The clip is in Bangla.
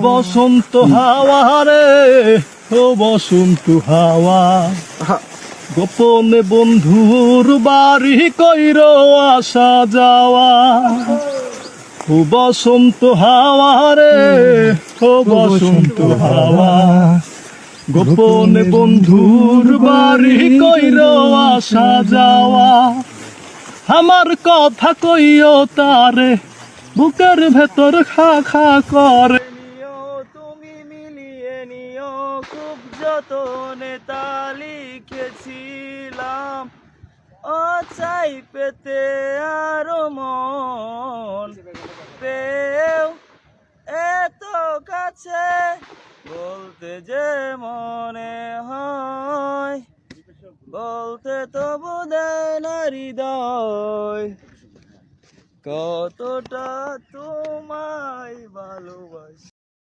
বসন্ত হাওয়া রে, ও বসন্ত হাওয়া, গোপনে বন্ধুর বাড়ি কইর আসা যাওয়া। ও বসন্ত হাওয়া রে, ও বসন্ত হাওয়া, গোপনে বন্ধুর বাড়ি কইর আসা যাওয়া। আমার কথা কইও তারে, বুকের ভেতর খা খা করে নিও, তুমি মিলিয়ে নিও, খুব যতনে তা লিখেছিলাম। ও চাই পেতে আরো মন পেও এত কাছে, বলতে যে মনে হয়, বলতে তবু দেয় না হৃদয়, কতটা